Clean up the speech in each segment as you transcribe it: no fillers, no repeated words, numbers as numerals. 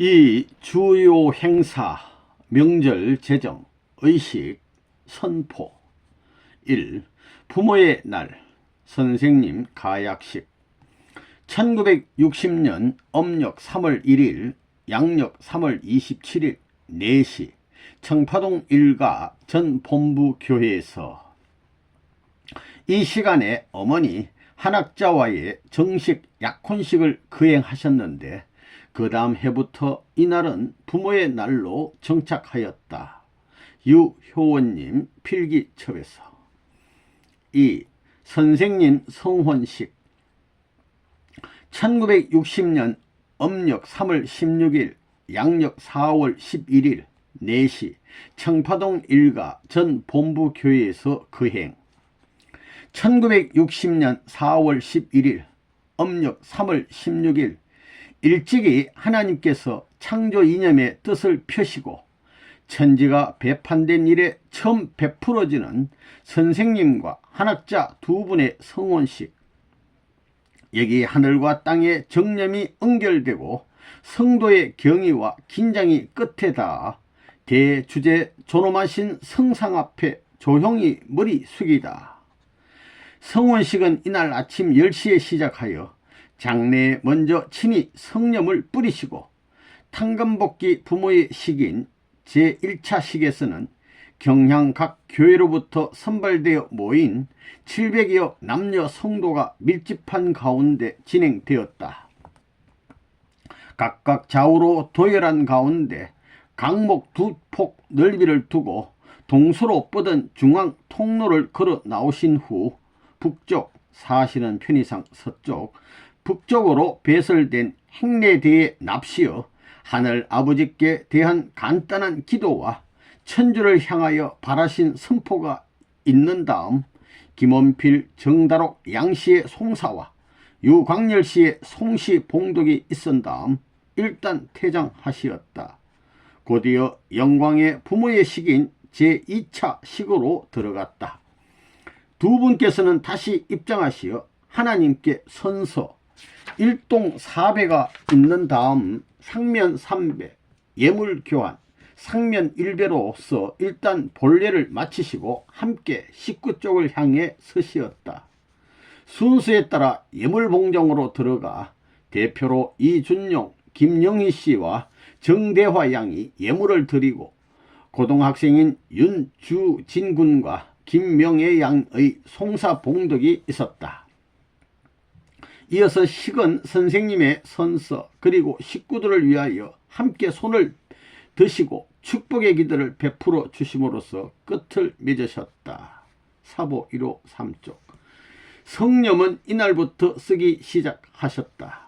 이 주요 행사, 명절 제정, 의식, 선포. 1. 부모의 날, 선생님 가약식. 1960년 âm력 3월 1일, 양력 3월 27일 4시 청파동 일가 전 본부교회에서 이 시간에 어머니 한학자와의 정식 약혼식을 거행하셨는데 그 다음 해부터 이날은 부모의 날로 정착하였다. 유효원님 필기첩에서. 2. 선생님 성혼식. 1960년 âm력 3월 16일, 양력 4월 11일 4시 청파동 일가 전 본부교회에서 거행. 1960년 4월 11일, âm력 3월 16일 일찍이 하나님께서 창조 이념의 뜻을 펴시고 천지가 배판된 이래 처음 베풀어지는 선생님과 한학자 두 분의 성혼식. 여기 하늘과 땅의 정념이 응결되고 성도의 경의와 긴장이 끝에 닿아 대주제 존엄하신 성상 앞에 조용히 머리 숙이다. 성혼식은 이날 아침 10시에 시작하여 장례에 먼저 친히 성념을 뿌리시고 탕감복귀 부모의 식인 제1차 식에서는 경향 각 교회로부터 선발되어 모인 700여 남녀 성도가 밀집한 가운데 진행되었다. 각각 좌우로 도열한 가운데 강목 2폭 넓이를 두고 동서로 뻗은 중앙 통로를 걸어 나오신 후 북쪽, 사실은 편의상 서쪽, 북쪽으로 배설된 행례대에 납시어 하늘 아버지께 대한 간단한 기도와 천주를 향하여 바라신 선포가 있는 다음 김원필, 정다록 양씨의 송사와 유광열씨의 송시 봉독이 있은 다음 일단 퇴장하시었다. 곧이어 영광의 부모의 식인 제2차 식으로 들어갔다. 두 분께서는 다시 입장하시어 하나님께 선서, 일동 4배가 있는 다음 상면 3배, 예물 교환, 상면 1배로서 일단 본례를 마치시고 함께 식구 쪽을 향해 서시었다. 순서에 따라 예물봉정으로 들어가 대표로 이준용, 김영희 씨와 정대화 양이 예물을 드리고 고등학생인 윤주진 군과 김명애 양의 송사봉덕이 있었다. 이어서 식은 선생님의 선서 그리고 식구들을 위하여 함께 손을 드시고 축복의 기도를 베풀어 주심으로써 끝을 맺으셨다. 사보 1호 3쪽. 성념은 이날부터 쓰기 시작하셨다.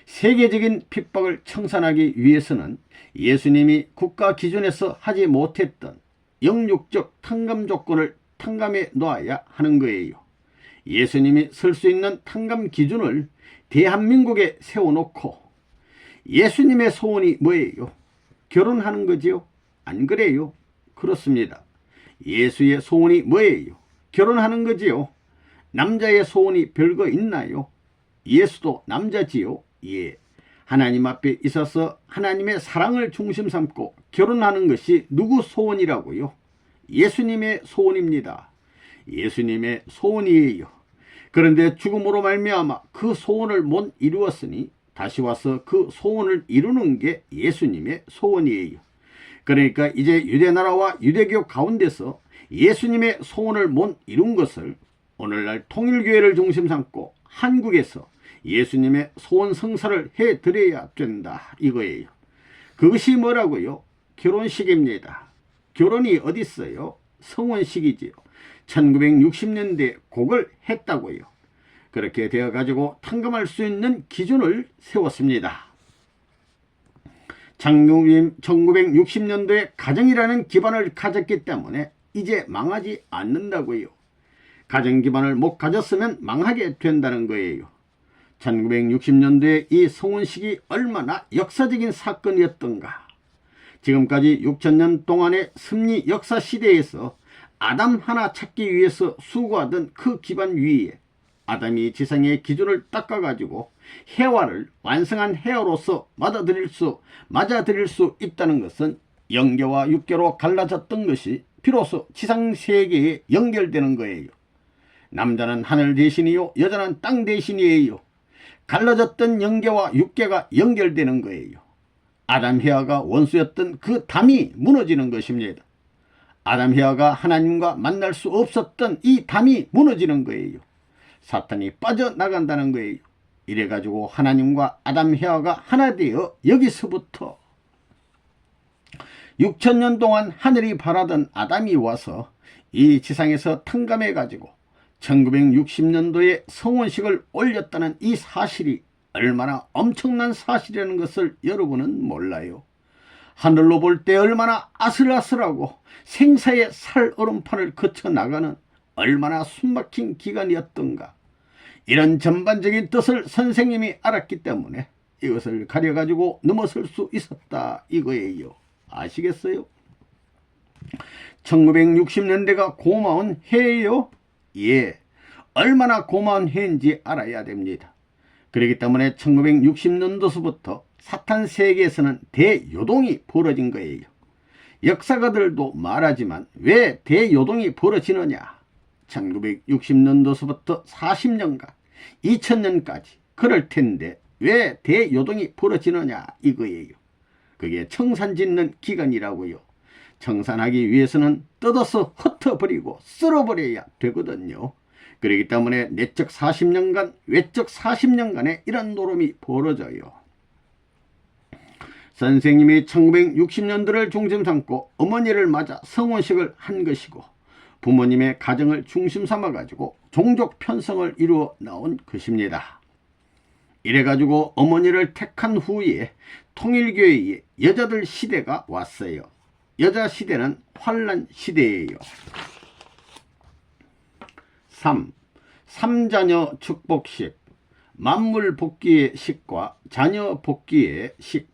세계적인 핍박을 청산하기 위해서는 예수님이 국가 기준에서 하지 못했던 영육적 탕감 조건을 탕감해 놓아야 하는 거예요. 예수님이 설 수 있는 탕감 기준을 대한민국에 세워놓고 예수님의 소원이 뭐예요? 결혼하는 거지요? 안 그래요? 그렇습니다. 예수의 소원이 뭐예요? 결혼하는 거지요? 남자의 소원이 별거 있나요? 예수도 남자지요? 예. 하나님 앞에 있어서 하나님의 사랑을 중심 삼고 결혼하는 것이 누구 소원이라고요? 예수님의 소원입니다. 예수님의 소원이에요. 그런데 죽음으로 말미암아 그 소원을 못 이루었으니 다시 와서 그 소원을 이루는 게 예수님의 소원이에요. 그러니까 이제 유대나라와 유대교 가운데서 예수님의 소원을 못 이룬 것을 오늘날 통일교회를 중심 삼고 한국에서 예수님의 소원 성사를 해드려야 된다 이거예요. 그것이 뭐라고요? 결혼식입니다. 결혼이 어디 있어요? 성혼식이지요. 1960년대에 그걸 했다고요. 그렇게 되어가지고 탕감할 수 있는 기준을 세웠습니다. 1960년도에 가정이라는 기반을 가졌기 때문에 이제 망하지 않는다고요. 가정 기반을 못 가졌으면 망하게 된다는 거예요. 1960년도에 이 성혼식이 얼마나 역사적인 사건이었던가. 지금까지 6000년 동안의 섭리 역사 시대에서 아담 하나 찾기 위해서 수고하던 그 기반 위에 아담이 지상의 기준을 닦아가지고 해와를 완성한 해와로서 맞아들일 수 있다는 것은 영계와 육계로 갈라졌던 것이 비로소 지상 세계에 연결되는 거예요. 남자는 하늘 대신이요, 여자는 땅 대신이에요. 갈라졌던 영계와 육계가 연결되는 거예요. 아담 해와가 원수였던 그 담이 무너지는 것입니다. 아담 해와가 하나님과 만날 수 없었던 이 담이 무너지는 거예요. 사탄이 빠져나간다는 거예요. 이래가지고 하나님과 아담 해와가 하나 되어 여기서부터 6천년 동안 하늘이 바라던 아담이 와서 이 지상에서 탕감해가지고 1960년도에 성혼식을 올렸다는 이 사실이 얼마나 엄청난 사실이라는 것을 여러분은 몰라요. 하늘로 볼 때 얼마나 아슬아슬하고 생사의 살얼음판을 거쳐나가는 얼마나 숨막힌 기간이었던가. 이런 전반적인 뜻을 선생님이 알았기 때문에 이것을 가려가지고 넘어설 수 있었다 이거예요. 아시겠어요? 1960년대가 고마운 해예요? 예, 얼마나 고마운 해인지 알아야 됩니다. 그렇기 때문에 1960년도서부터 사탄 세계에서는 대요동이 벌어진 거예요. 역사가들도 말하지만 왜 대요동이 벌어지느냐. 1960년도서부터 40년간 2000년까지 그럴 텐데 왜 대요동이 벌어지느냐 이거예요. 그게 청산 짓는 기간이라고요. 청산하기 위해서는 뜯어서 흩어버리고 쓸어버려야 되거든요. 그렇기 때문에 내적 40년간 외적 40년간의 이런 노름이 벌어져요. 선생님이 1960년도를 중심 삼고 어머니를 맞아 성혼식을 한 것이고 부모님의 가정을 중심 삼아가지고 종족 편성을 이루어 나온 것입니다. 이래가지고 어머니를 택한 후에 통일교회의 여자들 시대가 왔어요. 여자 시대는 환란 시대예요. 3. 삼자녀 축복식, 만물 복귀의 식과 자녀 복귀의 식.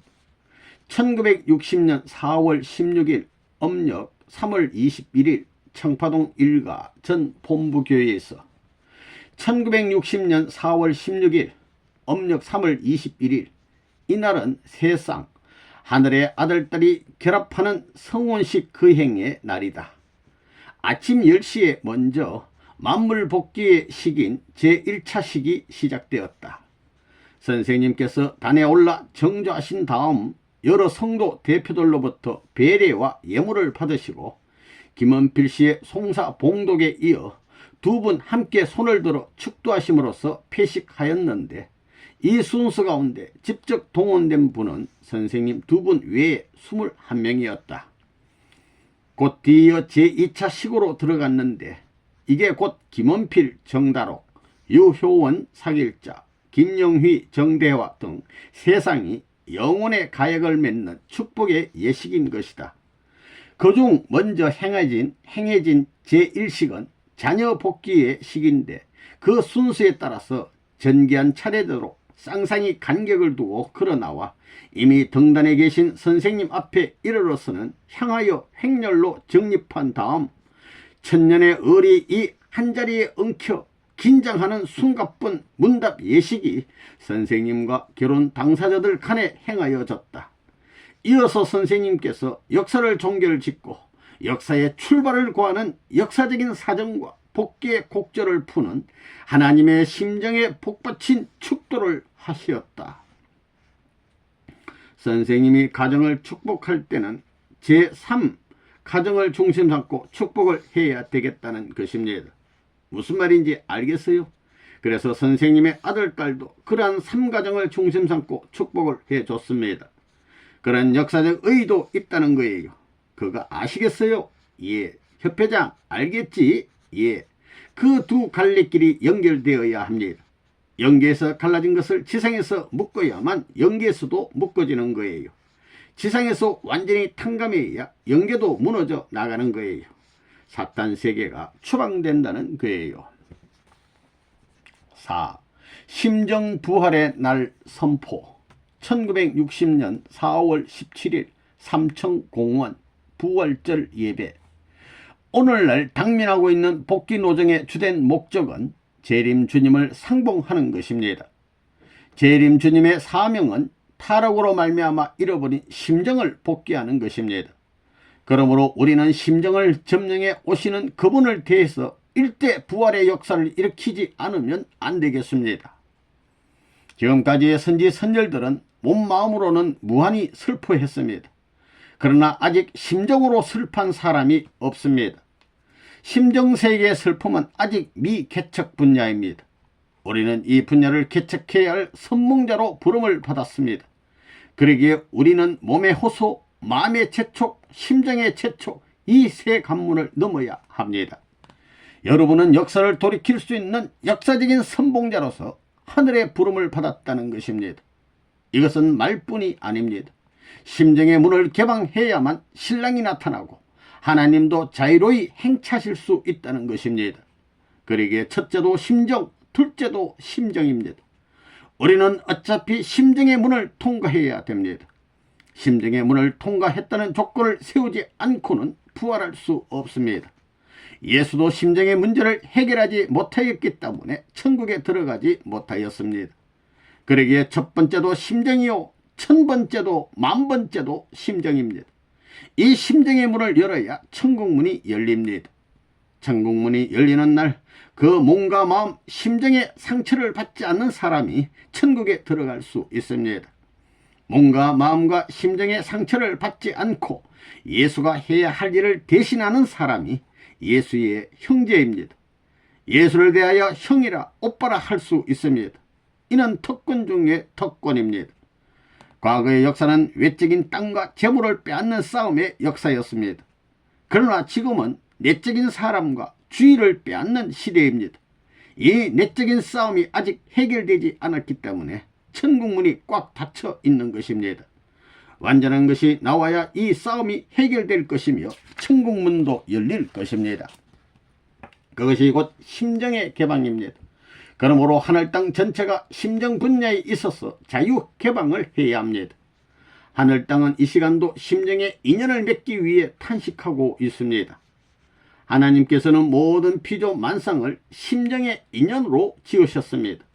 1960년 4월 16일 âm 3월 21일 청파동 일가 전 본부교회에서 1960년 4월 16일 âm 3월 21일 이날은 세상 하늘의 아들딸이 결합하는 성혼식 거행의 날이다. 아침 10시에 먼저 만물복귀의 식인 제1차 식이 시작되었다. 선생님께서 단에 올라 정조하신 다음 여러 성도 대표들로부터 배례와 예물을 받으시고 김원필 씨의 송사봉독에 이어 두 분 함께 손을 들어 축도하심으로써 폐식하였는데 이 순서 가운데 직접 동원된 분은 선생님 두 분 외에 21명이었다. 곧 뒤이어 제2차 식으로 들어갔는데 이게 곧 김원필 정다록, 유효원 사길자, 김영휘 정대화 등 세상이 영혼의 가역을 맺는 축복의 예식인 것이다. 그중 먼저 행해진 제1식은 자녀 복귀의 식인데 그 순서에 따라서 전기한 차례대로 쌍쌍이 간격을 두고 걸어나와 이미 등단에 계신 선생님 앞에 이르러서는 향하여 횡렬로 정립한 다음 천년의 을이 이 한자리에 엉켜 긴장하는 숨가쁜 문답 예식이 선생님과 결혼 당사자들 간에 행하여졌다. 이어서 선생님께서 역사를 종결짓고 역사의 출발을 고하는 역사적인 사정과 복귀의 곡절을 푸는 하나님의 심정에 복받친 축도를 하시었다. 선생님이 가정을 축복할 때는 제3 가정을 중심 삼고 축복을 해야 되겠다는 것입니다. 무슨 말인지 알겠어요? 그래서 선생님의 아들딸도 그러한 3가정을 중심 삼고 축복을 해줬습니다. 그런 역사적 의도 있다는 거예요. 그거 아시겠어요? 예. 협회장 알겠지? 예. 그 두 갈래길이 연결되어야 합니다. 영계에서 갈라진 것을 지상에서 묶어야만 영계에서도 묶어지는 거예요. 지상에서 완전히 탕감해야 영계도 무너져 나가는 거예요. 사탄 세계가 추방된다는 거예요. 4. 심정부활의 날 선포. 1960년 4월 17일 삼청공원 부활절 예배. 오늘날 당면하고 있는 복귀노정의 주된 목적은 재림 주님을 상봉하는 것입니다. 재림 주님의 사명은 타락으로 말미암아 잃어버린 심정을 복귀하는 것입니다. 그러므로 우리는 심정을 점령해 오시는 그분을 대해서 일대 부활의 역사를 일으키지 않으면 안 되겠습니다. 지금까지의 선지 선열들은 몸 마음으로는 무한히 슬퍼했습니다. 그러나 아직 심정으로 슬픈 사람이 없습니다. 심정세계의 슬픔은 아직 미개척 분야입니다. 우리는 이 분야를 개척해야 할 선봉자로 부름을 받았습니다. 그러기에 우리는 몸의 호소, 마음의 재촉, 심정의 재촉, 이 세 관문을 넘어야 합니다. 여러분은 역사를 돌이킬 수 있는 역사적인 선봉자로서 하늘의 부름을 받았다는 것입니다. 이것은 말뿐이 아닙니다. 심정의 문을 개방해야만 신랑이 나타나고 하나님도 자유로이 행차하실 수 있다는 것입니다. 그러기에 첫째도 심정, 둘째도 심정입니다. 우리는 어차피 심정의 문을 통과해야 됩니다. 심정의 문을 통과했다는 조건을 세우지 않고는 부활할 수 없습니다. 예수도 심정의 문제를 해결하지 못하였기 때문에 천국에 들어가지 못하였습니다. 그러기에 첫 번째도 심정이요, 천 번째도 만 번째도 심정입니다. 이 심정의 문을 열어야 천국 문이 열립니다. 천국 문이 열리는 날 그 몸과 마음, 심정의 상처를 받지 않는 사람이 천국에 들어갈 수 있습니다. 몸과 마음과 심정의 상처를 받지 않고 예수가 해야 할 일을 대신하는 사람이 예수의 형제입니다. 예수를 대하여 형이라 오빠라 할 수 있습니다. 이는 특권 중의 특권입니다. 과거의 역사는 외적인 땅과 재물을 빼앗는 싸움의 역사였습니다. 그러나 지금은 내적인 사람과 주의를 빼앗는 시대입니다. 이 내적인 싸움이 아직 해결되지 않았기 때문에 천국문이 꽉 닫혀 있는 것입니다. 완전한 것이 나와야 이 싸움이 해결될 것이며 천국문도 열릴 것입니다. 그것이 곧 심정의 개방입니다. 그러므로 하늘 땅 전체가 심정 분야에 있어서 자유 개방을 해야 합니다. 하늘 땅은 이 시간도 심정의 인연을 맺기 위해 탄식하고 있습니다. 하나님께서는 모든 피조 만상을 심정의 인연으로 지으셨습니다.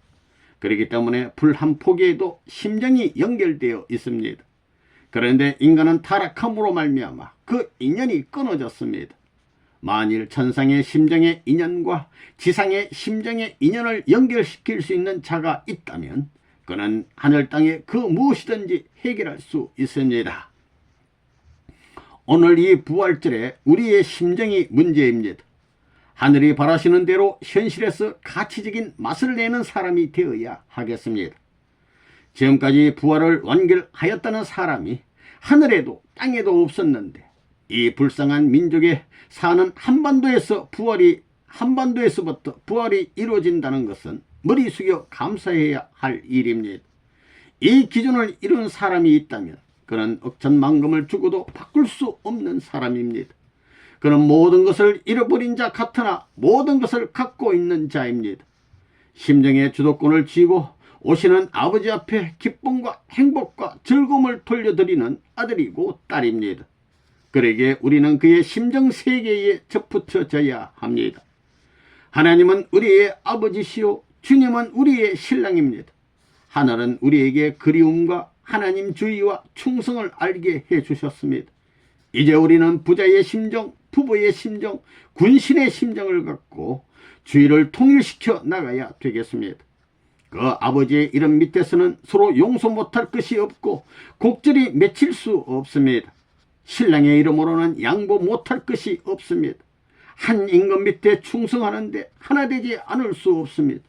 그렇기 때문에 불 한 포기에도 심정이 연결되어 있습니다. 그런데 인간은 타락함으로 말미암아 그 인연이 끊어졌습니다. 만일 천상의 심정의 인연과 지상의 심정의 인연을 연결시킬 수 있는 자가 있다면 그는 하늘 땅에 그 무엇이든지 해결할 수 있습니다. 오늘 이 부활절에 우리의 심정이 문제입니다. 하늘이 바라시는 대로 현실에서 가치적인 맛을 내는 사람이 되어야 하겠습니다. 지금까지 부활을 완결하였다는 사람이 하늘에도 땅에도 없었는데 이 불쌍한 민족에 사는 한반도에서부터 부활이 이루어진다는 것은 머리 숙여 감사해야 할 일입니다. 이 기준을 이룬 사람이 있다면 그는 억천만금을 주고도 바꿀 수 없는 사람입니다. 그는 모든 것을 잃어버린 자 같으나 모든 것을 갖고 있는 자입니다. 심정의 주도권을 쥐고 오시는 아버지 앞에 기쁨과 행복과 즐거움을 돌려드리는 아들이고 딸입니다. 그러기에 우리는 그의 심정세계에 접붙여져야 합니다. 하나님은 우리의 아버지시요 주님은 우리의 신랑입니다. 하늘은 우리에게 그리움과 하나님 주의와 충성을 알게 해주셨습니다. 이제 우리는 부자의 심정, 부부의 심정, 군신의 심정을 갖고 주의를 통일시켜 나가야 되겠습니다. 그 아버지의 이름 밑에서는 서로 용서 못할 것이 없고 곡절이 맺힐 수 없습니다. 신랑의 이름으로는 양보 못할 것이 없습니다. 한 임금 밑에 충성하는데 하나 되지 않을 수 없습니다.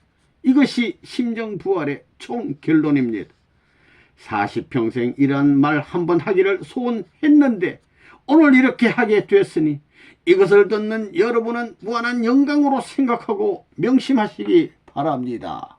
이것이 심정부활의 총결론입니다. 40평생 이러한 말 한 번 하기를 소원했는데 오늘 이렇게 하게 됐으니 이것을 듣는 여러분은 무한한 영광으로 생각하고 명심하시기 바랍니다.